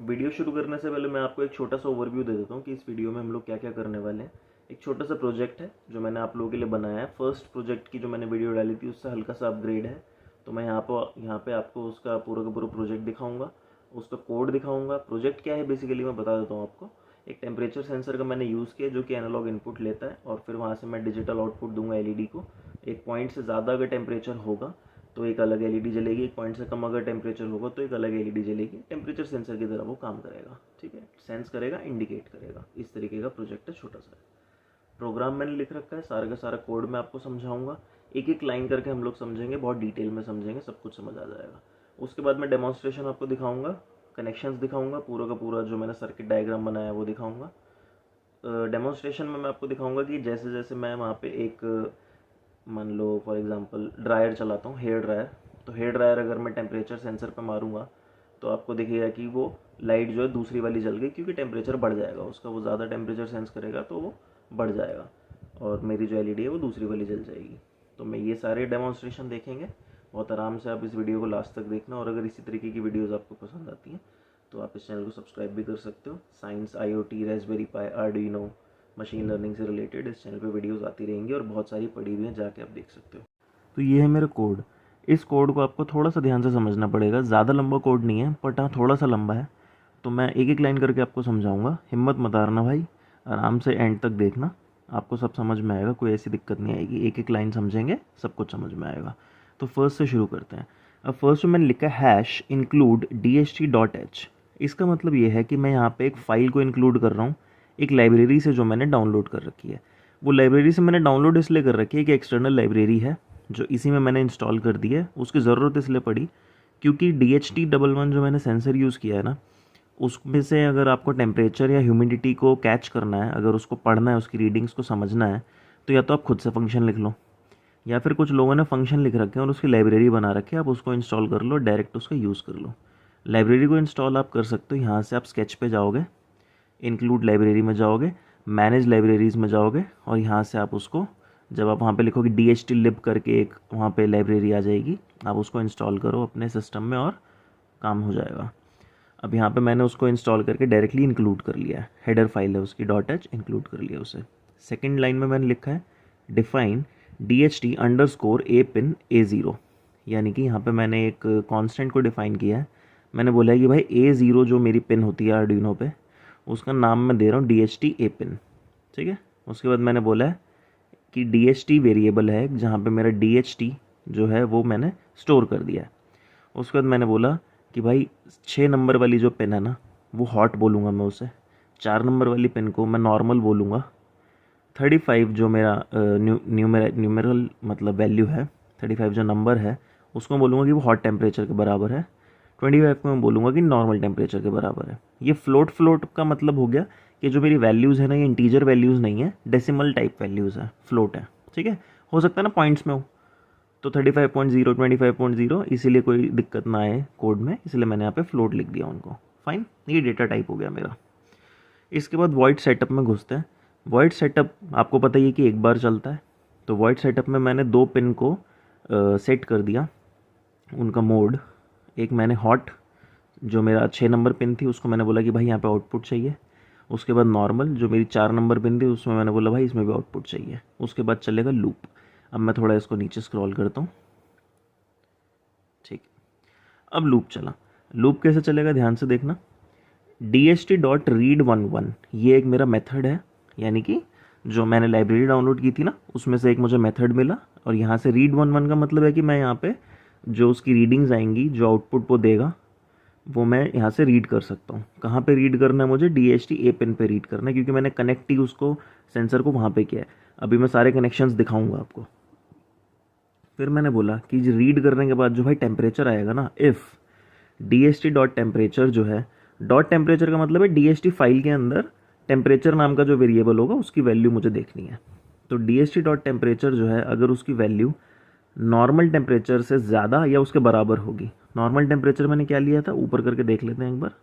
Video शुरू करने से पहले मैं आपको एक छोटा सा ओवरव्यू दे देता हूँ कि इस वीडियो में हम लोग क्या क्या करने वाले हैं। एक छोटा सा प्रोजेक्ट है जो मैंने आप लोगों के लिए बनाया है। फर्स्ट प्रोजेक्ट की जो मैंने वीडियो डाली थी उससे हल्का सा अपग्रेड है। तो मैं यहाँ पे आपको उसका पूरा का पूरा प्रोजेक्ट दिखाऊंगा, उसका कोड दिखाऊंगा। प्रोजेक्ट क्या है बेसिकली मैं बता देता हूँ आपको। एक टेम्परेचर सेंसर का मैंने यूज़ किया जो कि एनालॉग इनपुट लेता है और फिर वहाँ से मैं डिजिटल आउटपुट दूंगा एलईडी को। एक पॉइंट से ज़्यादा अगर टेम्परेचर होगा तो एक अलग एलईडी जलेगी, एक पॉइंट से कम अगर टेम्परेचर होगा तो एक अलग एलईडी जलेगी। टेम्परेचर सेंसर की तरह वो काम करेगा, ठीक है। सेंस करेगा, इंडिकेट करेगा। इस तरीके का प्रोजेक्ट है, छोटा सा प्रोग्राम मैंने लिख रखा है। सारा का सारा कोड मैं आपको समझाऊंगा, एक एक लाइन करके हम लोग समझेंगे, बहुत डिटेल में समझेंगे, सब कुछ समझ आ जाएगा। उसके बाद मैं डेमोन्स्ट्रेशन आपको दिखाऊंगा, कनेक्शंस दिखाऊंगा, पूरा का पूरा जो मैंने सर्किट डायग्राम बनाया है वो दिखाऊंगा। डेमोन्स्ट्रेशन में मैं आपको दिखाऊंगा कि जैसे जैसे मैं वहाँ पे एक मान लो फॉर एग्जांपल ड्रायर चलाता हूँ, हेयर ड्रायर। तो हेयर ड्रायर अगर मैं टेम्परेचर सेंसर पे मारूंगा तो आपको दिखेगा कि वो लाइट जो है दूसरी वाली जल गई, क्योंकि टेम्परेचर बढ़ जाएगा उसका। वो ज़्यादा टेम्परेचर सेंस करेगा तो वो बढ़ जाएगा और मेरी जो एलईडी है वो दूसरी वाली जल जाएगी। तो मैं ये सारे डेमोन्स्ट्रेशन देखेंगे बहुत आराम से। आप इस वीडियो को लास्ट तक देखना और अगर इसी तरीके की वीडियोज़ आपको पसंद आती हैं तो आप इस चैनल को सब्सक्राइब भी कर सकते हो। साइंस, आईओटी, रास्पबेरी पाई, आर्डुइनो, मशीन लर्निंग से रिलेटेड इस चैनल पे वीडियोस आती रहेंगी और बहुत सारी पड़ी हुई हैं, जाके आप देख सकते हो। तो ये है मेरा कोड। इस कोड को आपको थोड़ा सा ध्यान से समझना पड़ेगा। ज़्यादा लंबा कोड नहीं है बट हाँ थोड़ा सा लंबा है। तो मैं एक एक लाइन करके आपको समझाऊंगा। हिम्मत मत हारना भाई, आराम से एंड तक देखना, आपको सब समझ में आएगा, कोई ऐसी दिक्कत नहीं आएगी। एक एक लाइन समझेंगे सब कुछ समझ में आएगा। तो फर्स्ट से शुरू करते हैं। अब फर्स्ट में मैंने लिखा हैश इंक्लूड DHT.h। इसका मतलब ये है कि मैं यहाँ पे एक फ़ाइल को इंक्लूड कर रहा हूँ एक लाइब्रेरी से जो मैंने डाउनलोड कर रखी है। वो लाइब्रेरी से मैंने डाउनलोड इसलिए कर रखी है कि एक्सटर्नल लाइब्रेरी है जो इसी में मैंने इंस्टॉल कर दी है। उसकी ज़रूरत इसलिए पड़ी क्योंकि DHT11 जो मैंने सेंसर यूज़ किया है ना, उसमें से अगर आपको टेम्परेचर या ह्यूमिडिटी को कैच करना है, अगर उसको पढ़ना है, उसकी रीडिंग्स को समझना है, तो या तो आप खुद से फंक्शन लिख लो या फिर कुछ लोगों ने फंक्शन लिख रखे हैं और उसकी लाइब्रेरी बना रखी है, आप उसको इंस्टॉल कर लो, डायरेक्ट उसका यूज़ कर लो। लाइब्रेरी को इंस्टॉल आप कर सकते हो। यहाँ से आप स्केच पे जाओगे, इंक्लूड लाइब्रेरी में जाओगे, मैनेज लाइब्रेरीज़ में जाओगे और यहाँ से आप उसको, जब आप वहाँ पे लिखोगे DHT-lib करके एक वहाँ पे लाइब्रेरी आ जाएगी, आप उसको इंस्टॉल करो अपने सिस्टम में और काम हो जाएगा। अब यहाँ पे मैंने उसको इंस्टॉल करके डायरेक्टली इंक्लूड कर लिया है। हेडर फाइल है उसकी .h, इंक्लूड कर लिया उसे। सेकेंड लाइन में मैंने लिखा है डिफाइन DHT_a पिन A0, यानी कि यहाँ पे मैंने एक कांस्टेंट को डिफ़ाइन किया है। मैंने बोला है कि भाई A0 जो मेरी पिन होती है आर्डुइनो पे, उसका नाम मैं दे रहा हूँ DHT-a पिन, ठीक है। उसके बाद मैंने बोला है कि DHT वेरिएबल है जहाँ पे मेरा DHT जो है वो मैंने स्टोर कर दिया है। उसके बाद मैंने बोला कि भाई 6 नंबर वाली जो पिन है ना वो हॉट बोलूँगा मैं उसे, 4 नंबर वाली पिन को मैं नॉर्मल बोलूँगा, 35 जो मेरा न्यूमेरल मतलब वैल्यू है, 35 जो नंबर है उसको बोलूँगा कि वो हॉट टेम्परेचर के बराबर है, 25 को मैं बोलूँगा कि नॉर्मल टेम्परेचर के बराबर है। ये फ्लोट का मतलब हो गया कि जो मेरी वैल्यूज़ है ना, ये इंटीजर वैल्यूज़ नहीं है, डेसिमल टाइप वैल्यूज़ है, फ्लोट है, ठीक है। हो सकता है ना पॉइंट्स में हो, तो 35.0, 25.0, इसीलिए कोई दिक्कत ना आए कोड में, इसलिए मैंने यहाँ पे फ्लोट लिख दिया उनको। फाइन, ये डेटा टाइप हो गया मेरा। इसके बाद वॉइड सेटअप में घुसते हैं। वॉइड सेटअप आपको पता ही है कि एक बार चलता है। तो वॉइड सेटअप में मैंने 2 पिन को सेट कर दिया, उनका मोड। एक मैंने हॉट, जो मेरा 6 नंबर पिन थी, उसको मैंने बोला कि भाई यहाँ पे आउटपुट चाहिए। उसके बाद नॉर्मल, जो मेरी 4 नंबर पिन थी, उसमें मैंने बोला भाई इसमें भी आउटपुट चाहिए। उसके बाद चलेगा लूप। अब मैं थोड़ा इसको नीचे स्क्रॉल करता हूँ, ठीक। अब लूप चला। लूप कैसे चलेगा ध्यान से देखना। DHT.read11 ये एक मेरा मेथड है, यानी कि जो मैंने लाइब्रेरी डाउनलोड की थी ना उसमें से एक मुझे मेथड मिला। और यहाँ से read11 का मतलब है कि मैं यहाँ पे जो उसकी रीडिंग्स आएंगी, जो आउटपुट वो देगा, वो मैं यहाँ से रीड कर सकता हूँ। कहाँ पे रीड करना है मुझे? DHT-a पिन पे रीड करना है, क्योंकि मैंने कनेक्ट ही उसको सेंसर को वहाँ पे किया है। अभी मैं सारे कनेक्शंस दिखाऊंगा आपको। फिर मैंने बोला कि रीड करने के बाद जो भाई टेम्परेचर आएगा ना, इफ़ DHT.temperature जो है, डॉट टेम्परेचर का मतलब है DHT फाइल के अंदर टेम्परेचर नाम का जो वेरिएबल होगा उसकी वैल्यू मुझे देखनी है। तो DHT.temperature जो है, अगर उसकी वैल्यू नॉर्मल टेम्परेचर से ज़्यादा या उसके बराबर होगी। नॉर्मल टेम्परेचर मैंने क्या लिया था, ऊपर करके देख लेते हैं एक बार।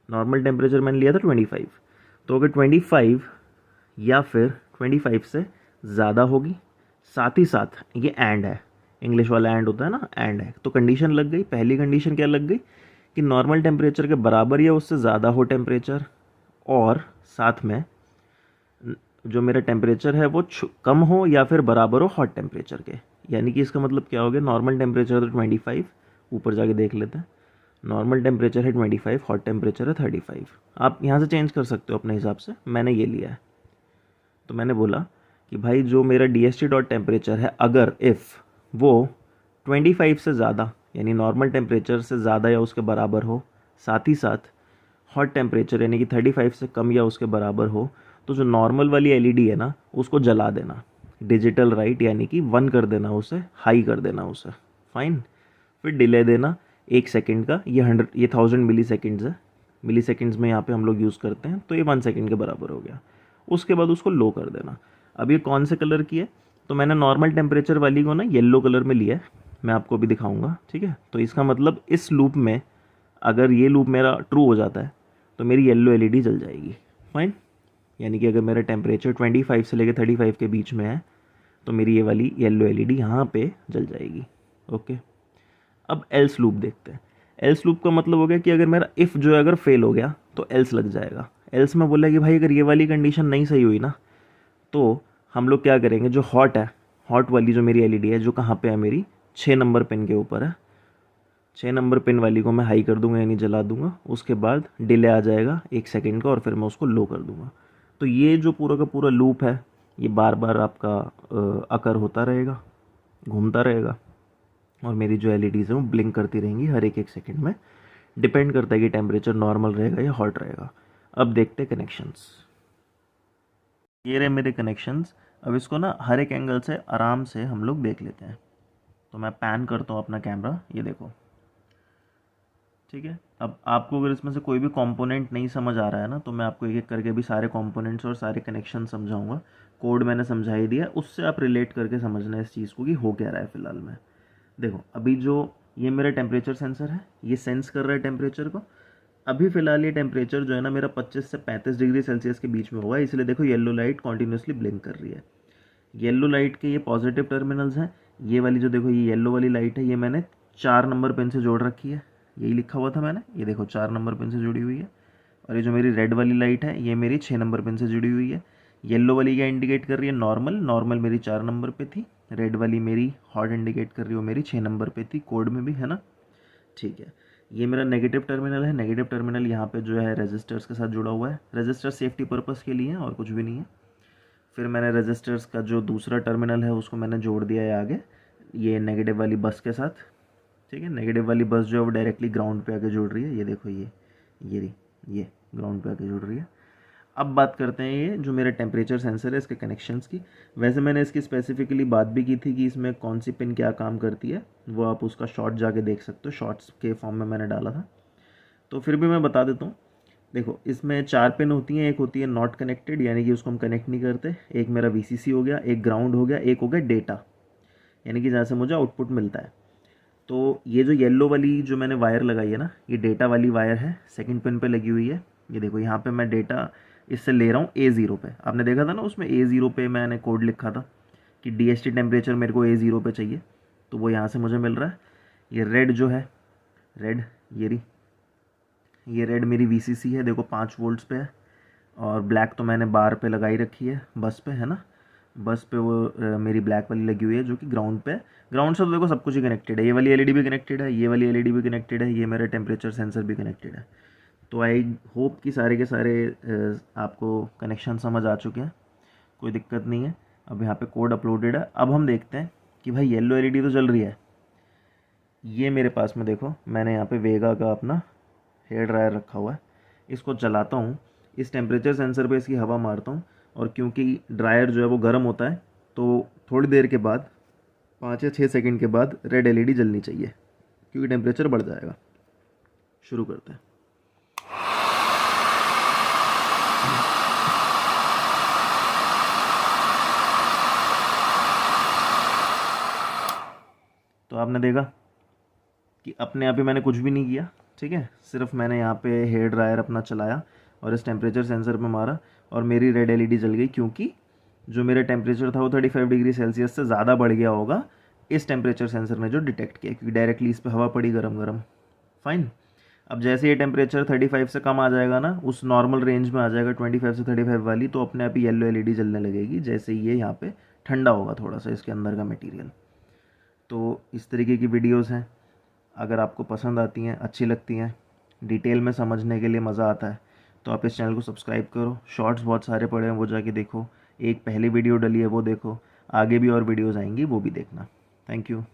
नॉर्मल टेम्परेचर मैंने लिया था 25। तो अगर 25 या फिर 25 से ज़्यादा होगी, साथ ही साथ ये एंड है, इंग्लिश वाला एंड होता है ना, एंड है, तो कंडीशन लग गई। पहली कंडीशन क्या लग गई कि नॉर्मल टेम्परेचर के बराबर या उससे ज़्यादा हो टेम्परेचर, और साथ में जो मेरा टेम्परेचर है वो कम हो या फिर बराबर हो हॉट टेम्परेचर के। यानी कि इसका मतलब क्या हो गया, नॉर्मल टेम्परेचर तो 25, ऊपर जाके देख लेते हैं, नॉर्मल टेम्परेचर है 25, हॉट टेम्परेचर है 35। आप यहाँ से चेंज कर सकते हो अपने हिसाब से, मैंने ये लिया है। तो मैंने बोला कि भाई जो मेरा DST डॉट टेम्परेचर है, अगर इफ़ वो 25 से ज़्यादा यानी नॉर्मल टेम्परेचर से ज़्यादा या उसके बराबर हो, साथ ही साथ हॉट टेम्परेचर यानी कि 35 से कम या उसके बराबर हो, तो जो नॉर्मल वाली LED है ना उसको जला देना, डिजिटल राइट यानी कि 1 कर देना, उसे हाई कर देना उसे, फाइन। फिर डिले देना 1 सेकेंड का, ये 1000 मिली सेकेंड्स है, मिली सेकेंड्स में यहाँ पे हम लोग यूज़ करते हैं, तो ये 1 सेकेंड के बराबर हो गया। उसके बाद उसको लो कर देना। अब ये कौन से कलर की है, तो मैंने नॉर्मल टेम्परेचर वाली को ना येलो कलर में लिया है, मैं आपको भी दिखाऊंगा, ठीक है। तो इसका मतलब इस लूप में अगर ये लूप मेरा ट्रू हो जाता है तो मेरी येलो LED जल जाएगी, फाइन। यानी कि अगर मेरा टेम्परेचर 25 से लेकर 35 के बीच में है तो मेरी ये वाली येलो LED यहाँ पे जल जाएगी, ओके। अब एल्स लूप देखते हैं। एल्स लूप का मतलब हो गया कि अगर मेरा इफ़ जो है अगर फेल हो गया तो एल्स लग जाएगा। एल्स में बोला कि भाई अगर ये वाली कंडीशन नहीं सही हुई ना, तो हम लोग क्या करेंगे, जो हॉट है, हॉट वाली जो मेरी LED है, जो कहाँ पे है मेरी 6 नंबर पिन के ऊपर है, 6 नंबर पिन वाली को मैं हाई कर दूंगा यानी जला दूंगा। उसके बाद डिले आ जाएगा 1 सेकेंड का और फिर मैं उसको लो कर दूंगा। तो ये जो पूरा का पूरा लूप है ये बार बार आपका अकर होता रहेगा, घूमता रहेगा, और मेरी जो LEDs हैं वो ब्लिंक करती रहेंगी हर एक सेकेंड में। डिपेंड करता है कि टेम्परेचर नॉर्मल रहेगा या हॉट रहेगा। अब देखते हैं कनेक्शंस। ये रहे मेरे कनेक्शंस। अब इसको ना हर एक एंगल से आराम से हम लोग देख लेते हैं। तो मैं पैन करता हूँ अपना कैमरा, ये देखो, ठीक है। अब आपको अगर इसमें से कोई भी कंपोनेंट नहीं समझ आ रहा है ना, तो मैं आपको एक एक करके भी सारे कंपोनेंट्स और सारे कनेक्शन समझाऊंगा। कोड मैंने समझा ही दिया, उससे आप रिलेट करके समझना है इस चीज़ को कि हो क्या रहा है फ़िलहाल में। देखो अभी जो ये मेरा टेम्परेचर सेंसर है, ये सेंस कर रहा है टेम्परेचर को। अभी फ़िलहाल ये टेम्परेचर जो है ना मेरा 25 से 35 डिग्री सेल्सियस के बीच में होगा, इसलिए देखो येलो लाइट कॉन्टीन्यूसली ब्लिंक कर रही है। येलो लाइट के ये पॉजिटिव टर्मिनल्स हैं। ये वाली जो देखो ये येलो वाली लाइट है, ये मैंने 4 नंबर पिन से जोड़ रखी है, यही लिखा हुआ था मैंने, ये देखो 4 नंबर पिन से जुड़ी हुई है। और ये जो मेरी रेड वाली लाइट है ये मेरी 6 नंबर पिन से जुड़ी हुई है। येलो वाली क्या इंडिकेट कर रही है, नॉर्मल, नॉर्मल मेरी 4 नंबर पे थी। रेड वाली मेरी हॉट इंडिकेट कर रही है, वो मेरी 6 नंबर पे थी, कोड में भी है ना, ठीक है। ये मेरा नेगेटिव टर्मिनल है। नेगेटिव टर्मिनल यहाँ पे जो है रेजिस्टर्स के साथ जुड़ा हुआ है। रेजिस्टर सेफ्टी पर्पस के लिए है और कुछ भी नहीं है। फिर मैंने रेजिस्टर्स का जो दूसरा टर्मिनल है उसको मैंने जोड़ दिया है आगे, ये नेगेटिव वाली बस के साथ, ठीक है। नेगेटिव वाली बस जो है वो डायरेक्टली ग्राउंड पे आके जुड़ रही है, ये देखो ये ग्राउंड पे आके जुड़ रही है। अब बात करते हैं ये जो मेरा टेम्परेचर सेंसर है इसके कनेक्शंस की। वैसे मैंने इसकी स्पेसिफिकली बात भी की थी कि इसमें कौन सी पिन क्या काम करती है, वो आप उसका शॉर्ट जाके देख सकते हो, शॉर्ट्स के फॉर्म में मैंने डाला था। तो फिर भी मैं बता देता हूँ। देखो इसमें 4 पिन होती हैं। एक होती है नॉट कनेक्टेड, यानी कि उसको हम कनेक्ट नहीं करते। एक मेरा VCC हो गया, एक ग्राउंड हो गया, एक हो गया डेटा, यानी कि जहाँ से मुझे आउटपुट मिलता है। तो ये जो येलो वाली जो मैंने वायर लगाई है ना, ये डेटा वाली वायर है, सेकंड पिन पे लगी हुई है। ये देखो यहाँ पे मैं डेटा इससे ले रहा हूँ A0 पे। आपने देखा था ना उसमें A0 पे मैंने कोड लिखा था कि DST टेम्परेचर मेरे को A0 पे चाहिए, तो वो यहाँ से मुझे मिल रहा है। ये रेड जो है, रेड ये रेड मेरी VCC है, देखो 5 वोल्ट्स पे है। और ब्लैक तो मैंने बार पे लगाई रखी है, बस पे है ना, बस पे वो मेरी ब्लैक वाली लगी हुई है जो कि ग्राउंड पे है। ग्राउंड से तो देखो सब कुछ ही कनेक्टेड है। ये वाली LED भी कनेक्टेड है, ये वाली LED भी कनेक्टेड है, ये मेरा टेम्परेचर सेंसर भी कनेक्टेड है। तो आई होप कि सारे के सारे आपको कनेक्शन समझ आ चुके हैं, कोई दिक्कत नहीं है। अब यहाँ पे कोड अपलोडेड है। अब हम देखते हैं कि भाई येलो LED तो जल रही है। ये मेरे पास में देखो मैंने यहाँ पे वेगा का अपना हेयर ड्रायर रखा हुआ है, इसको चलाता हूँ, इस टेम्परेचर सेंसर पे इसकी हवा मारता हूँ, और क्योंकि ड्रायर जो है वो गर्म होता है तो थोड़ी देर के बाद 5 या 6 सेकंड के बाद रेड LED जलनी चाहिए, क्योंकि टेम्परेचर बढ़ जाएगा। शुरू करते हैं। तो आपने देखा कि अपने आप ही मैंने कुछ भी नहीं किया, ठीक है। सिर्फ मैंने यहाँ पे हेयर ड्रायर अपना चलाया और इस टेम्परेचर सेंसर पे मारा और मेरी रेड LED जल गई, क्योंकि जो मेरा टेम्परेचर था वो 35 डिग्री सेल्सियस से ज़्यादा बढ़ गया होगा इस टेम्परेचर सेंसर ने जो डिटेक्ट किया, क्योंकि डायरेक्टली इस पर हवा पड़ी गरम गरम, फाइन। अब जैसे ये टेम्परेचर 35 से कम आ जाएगा ना, उस नॉर्मल रेंज में आ जाएगा 25 से 35 वाली, तो अपने आप ही येलो एलईडी जलने लगेगी जैसे ये यहाँ पे ठंडा होगा थोड़ा सा इसके अंदर का मटेरियल। तो इस तरीके की वीडियोस हैं, अगर आपको पसंद आती हैं, अच्छी लगती हैं, डिटेल में समझने के लिए मज़ा आता है, तो आप इस चैनल को सब्सक्राइब करो। शॉर्ट्स बहुत सारे पड़े हैं, वो जाके देखो। एक पहली वीडियो डली है वो देखो, आगे भी और वीडियोज़ आएंगी वो भी देखना। Thank you.